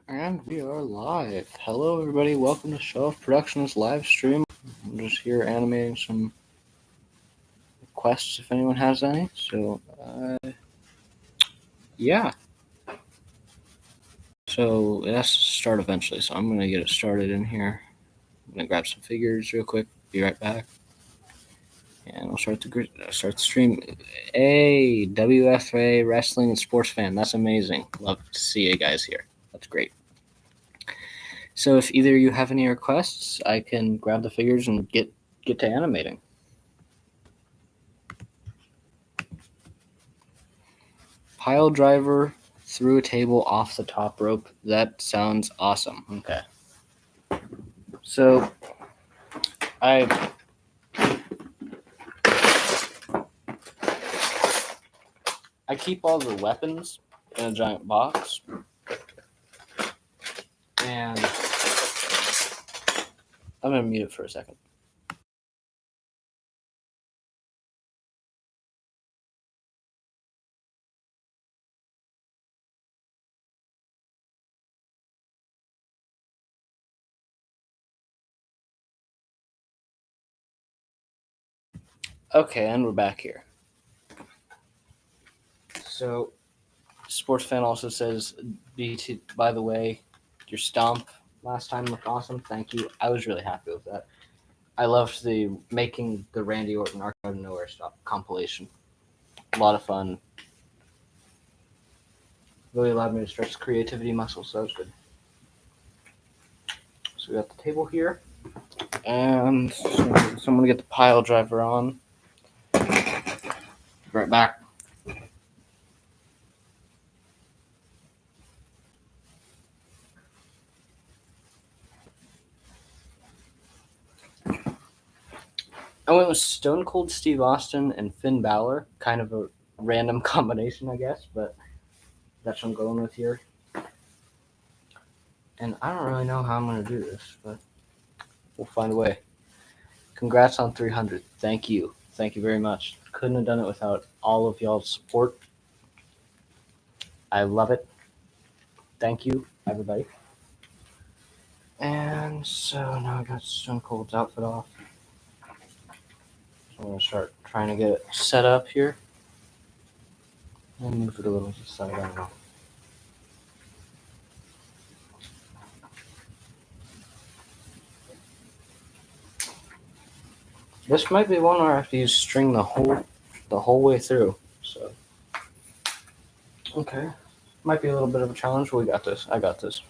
And we are live. Hello, everybody. Welcome to Show Off Productions live stream. I'm just here animating some requests if anyone has any. So, yeah. So, it has to start eventually. So, I'm going to get it started in here. I'm going to grab some figures real quick. Be right back. And we'll start the stream. Hey, WFA Wrestling and Sports Fan. That's amazing. Love to see you guys here. That's great. So if either of you have any requests, I can grab the figures and get to animating. Pile driver through a table off the top rope. That sounds awesome. Okay. So I keep all the weapons in a giant box. And I'm going to mute it for a second. Okay, and we're back here. So, Sports Fan also says, BT, by the way, your stomp last time looked awesome. Thank you. I was really happy with that. I loved making the Randy Orton Arc Out of Nowhere stop compilation. A lot of fun. Really allowed me to stretch creativity muscles, so that was good. So we got the table here. And so I'm going to get the pile driver on. Right back. I went with Stone Cold Steve Austin and Finn Balor. Kind of a random combination, I guess, but that's what I'm going with here. And I don't really know how I'm going to do this, but we'll find a way. Congrats on 300. Thank you. Thank you very much. Couldn't have done it without all of y'all's support. I love it. Thank you, everybody. And so now I got Stone Cold's outfit off. So I'm going to start trying to get it set up here. And move it a little to the side, I don't know. This might be one where I have to use string the whole way through. So, okay. Might be a little bit of a challenge, but we got this. I got this.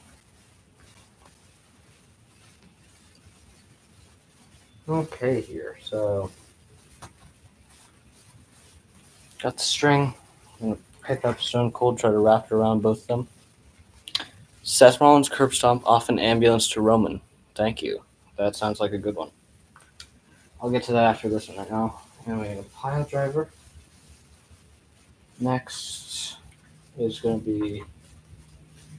Okay, here. So, got the string. I'm going to pick up Stone Cold, try to wrap it around both of them. Seth Rollins curb stomp off an ambulance to Roman. Thank you. That sounds like a good one. I'll get to that after this one right now. And we have a pile driver. Next is going to be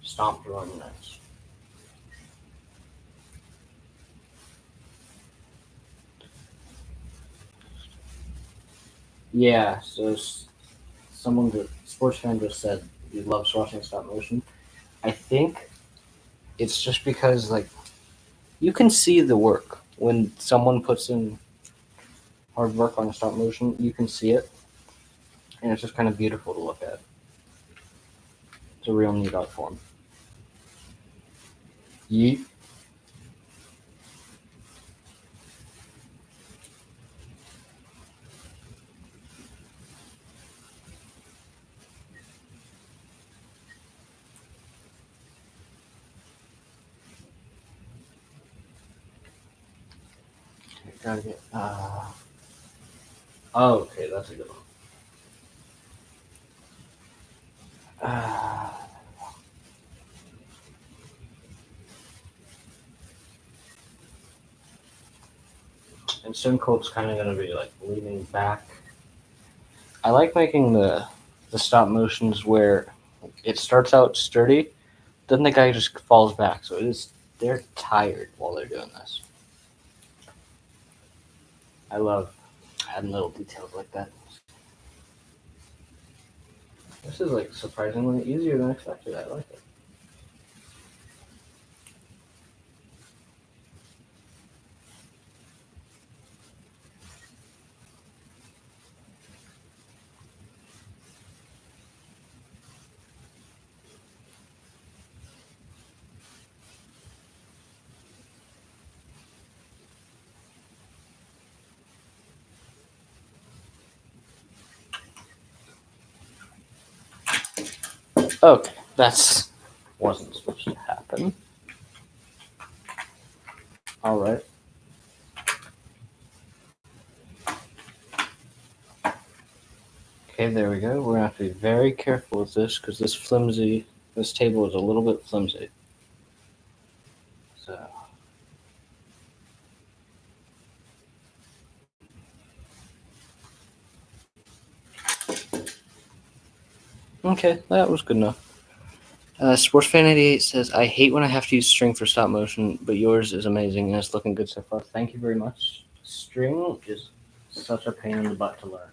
Stomp to Roman next. Yeah, so sports fan just said he loves watching stop motion. I think it's just because, like, you can see the work. When someone puts in hard work on a stop motion, you can see it. And it's just kind of beautiful to look at. It's a real neat art form. Yeet. Gotta get. Oh, okay, that's a good one. And Stone Cold's kind of gonna be like leaning back. I like making the stop motions where it starts out sturdy, then the guy just falls back. So they're tired while they're doing this. I love adding little details like that. This is like surprisingly easier than expected. I like it. Okay, that's wasn't supposed to happen. All right. Okay, there we go. We're gonna have to be very careful with this because this table is a little bit flimsy. So. Okay, that was good enough. SportsFan88 says, I hate when I have to use string for stop motion, but yours is amazing and it's looking good so far. Thank you very much. String is such a pain in the butt to learn.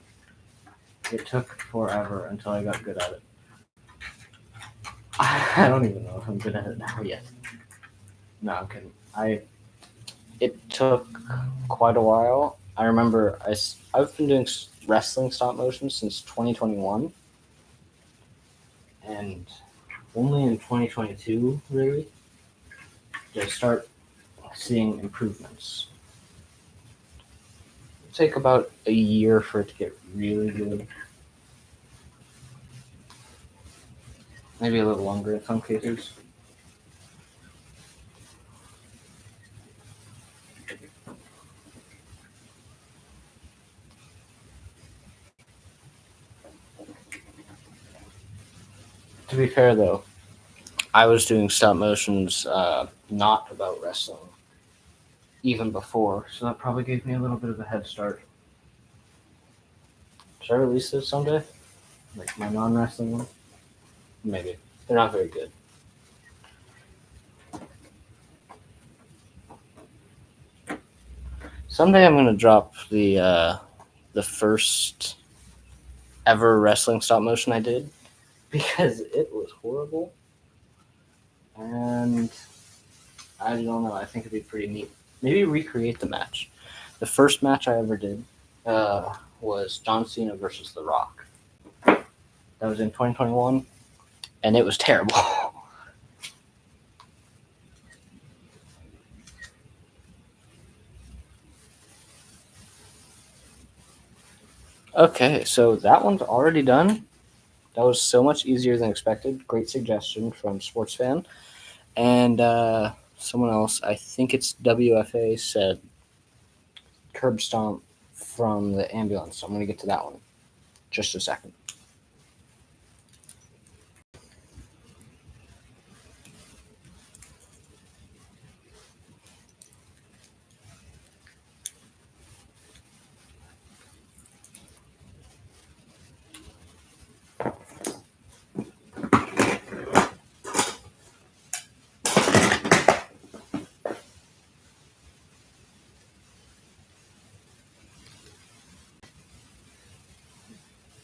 It took forever until I got good at it. I don't even know if I'm good at it now yet. No, I'm kidding. It took quite a while. I remember I've been doing wrestling stop motion since 2021, and only in 2022 really did I start seeing improvements. It'll take about a year for it to get really good. Maybe a little longer in some cases. To be fair though, I was doing stop motions not about wrestling even before, so that probably gave me a little bit of a head start. Should I release this someday? Like my non-wrestling one? Maybe. They're not very good. Someday I'm gonna drop the first ever wrestling stop motion I did because it was horrible, and I don't know. I think it'd be pretty neat. Maybe recreate the match. The first match I ever did was John Cena versus The Rock. That was in 2021, and it was terrible. Okay, so that one's already done. That was so much easier than expected. Great suggestion from Sports Fan. And someone else, I think it's WFA, said curb stomp from the ambulance. So I'm going to get to that one. Just a second.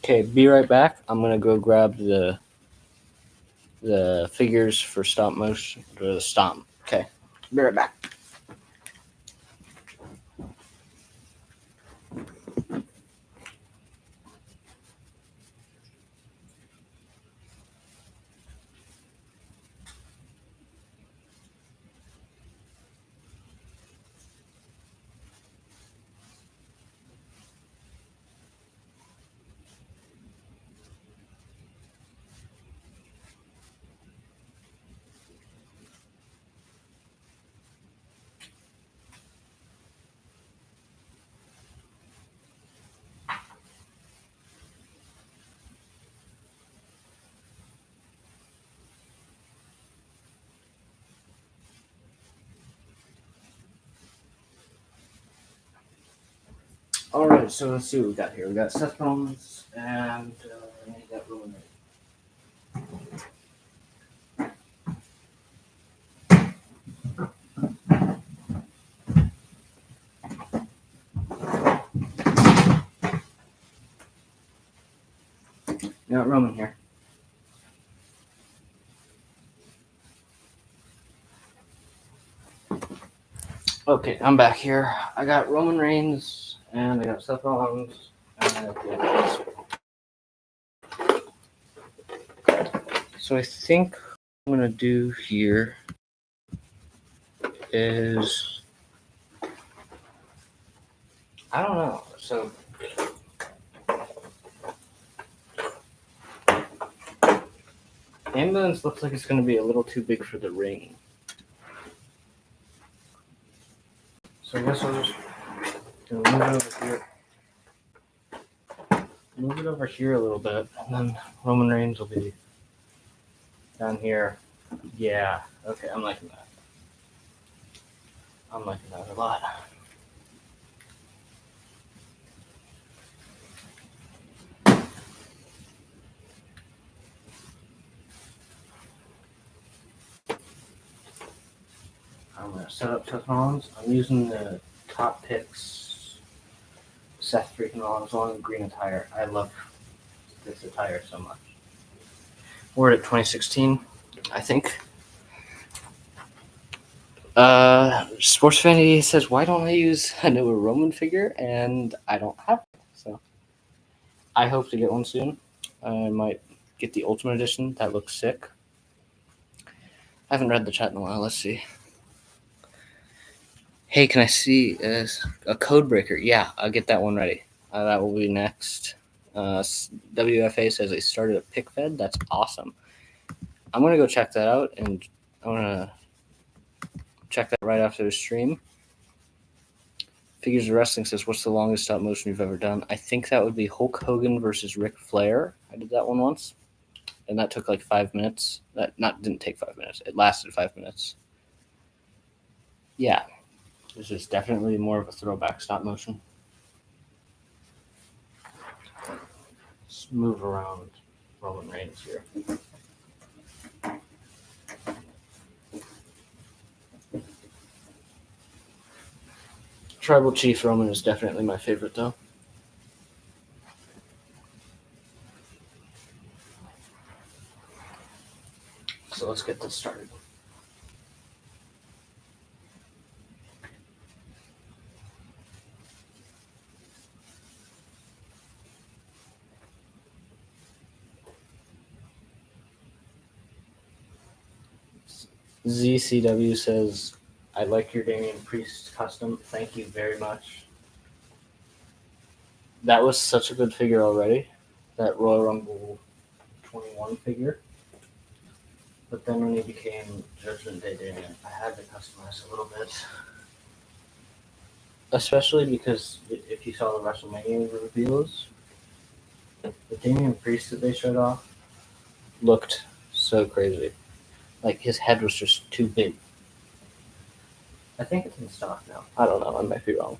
Okay, be right back. I'm going to go grab the figures for stop motion, or the stomp. Okay, be right back. All right, so let's see what we got here. We got Seth Rollins and we got Roman Reigns. We got Roman here. Okay, I'm back here. I got Roman Reigns and I got Seth Rollins. So I think what I'm gonna do here is I don't know. So Ambulance looks like it's going to be a little too big for the ring. So I guess I'll just move it over here. Move it over here a little bit, and then Roman Reigns will be down here. Yeah, okay, I'm liking that. I'm liking that a lot. I'm going to set up Seth Rollins. I'm using the Top Picks Seth freaking Rollins on green attire. I love this attire so much. We're at 2016, I think. Sports Vanity says, why don't I use a newer Roman figure? And I don't have it. So I hope to get one soon. I might get the Ultimate Edition. That looks sick. I haven't read the chat in a while. Let's see. Hey, can I see a code breaker? Yeah, I'll get that one ready. That will be next. WFA says they started a pick fed. That's awesome. I'm going to go check that out, and I'm going to check that right after the stream. Figures of Wrestling says, what's the longest stop motion you've ever done? I think that would be Hulk Hogan versus Ric Flair. I did that one once, and that took like 5 minutes. Didn't take 5 minutes. It lasted 5 minutes. Yeah, this is definitely more of a throwback stop motion. Let's move around Roman Reigns here. Tribal Chief Roman is definitely my favorite, though. So let's get this started. ZCW says, I like your Damian Priest custom. Thank you very much. That was such a good figure already, that Royal Rumble 21 figure. But then when he became Judgment Day Damian, I had to customize a little bit. Especially because if you saw the WrestleMania reveals, the Damian Priest that they showed off looked so crazy. Like, his head was just too big. I think it's in stock now. I don't know. I might be wrong.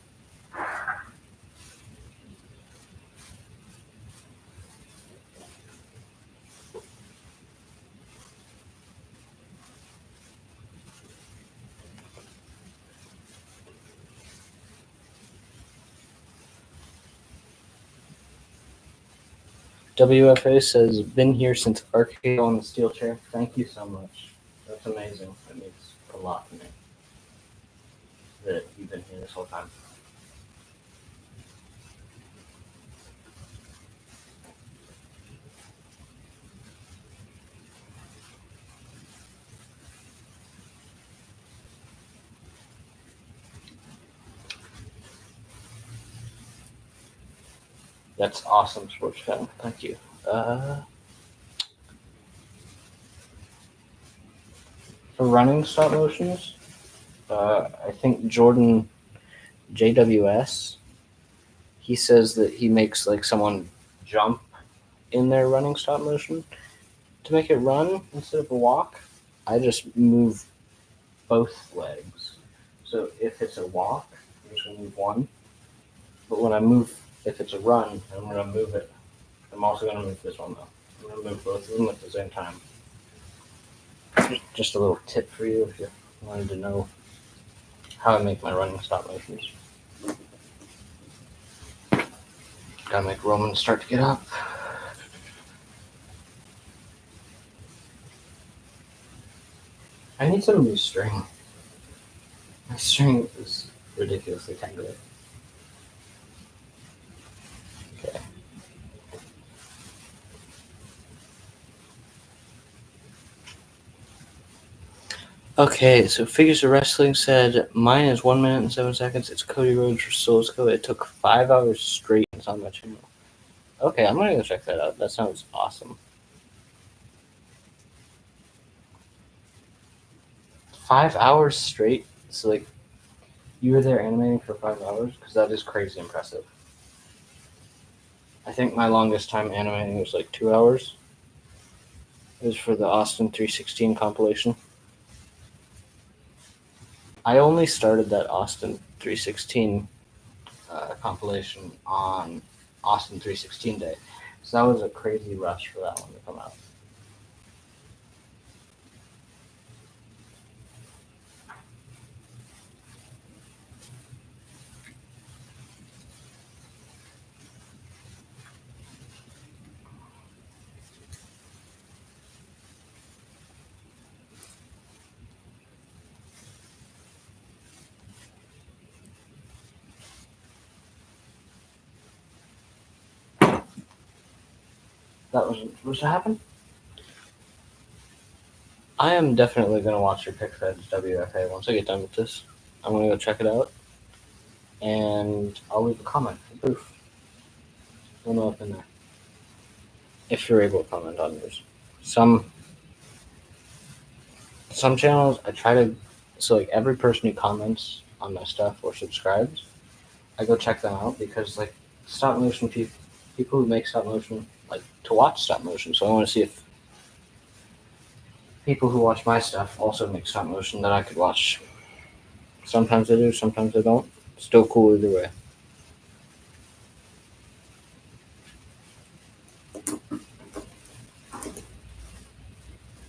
WFA says, been here since Arcade on the steel chair. Thank you so much. That's amazing. That means a lot to me that you've been here this whole time. That's awesome, Sports Fan. Thank you. For running stop motions, I think Jordan JWS, he says that he makes like someone jump in their running stop motion. To make it run instead of a walk, I just move both legs. So if it's a walk, I'm just going to move one. But when I move, if it's a run, I'm going to move it. I'm also going to move this one, though. I'm going to move both of them at the same time. Just a little tip for you if you wanted to know how I make my running stop motions. Gotta make Roman start to get up. I need some new string. My string is ridiculously tangled. Okay. Okay, so Figures of Wrestling said, mine is 1 minute and 7 seconds. It's Cody Rhodes for Solsco. It took 5 hours straight. It's on my channel. Okay, I'm gonna go check that out. That sounds awesome. 5 hours straight. So like you were there animating for 5 hours, because that is crazy impressive. I think my longest time animating was like 2 hours. It was for the Austin 316 compilation. I only started that Austin 316 compilation on Austin 316 day. So that was a crazy rush for that one to come out. That wasn't supposed to happen. I am definitely going to watch your Pickfed's WFA once I get done with this. I'm going to go check it out. And I'll leave a comment for proof. I'll know up in there. If you're able to comment on yours. Some channels I try to, so like every person who comments on my stuff or subscribes, I go check them out, because like stop motion people who make stop motion like to watch stop motion. So I want to see if people who watch my stuff also make stop motion that I could watch. Sometimes I do, sometimes I don't. Still cool either way.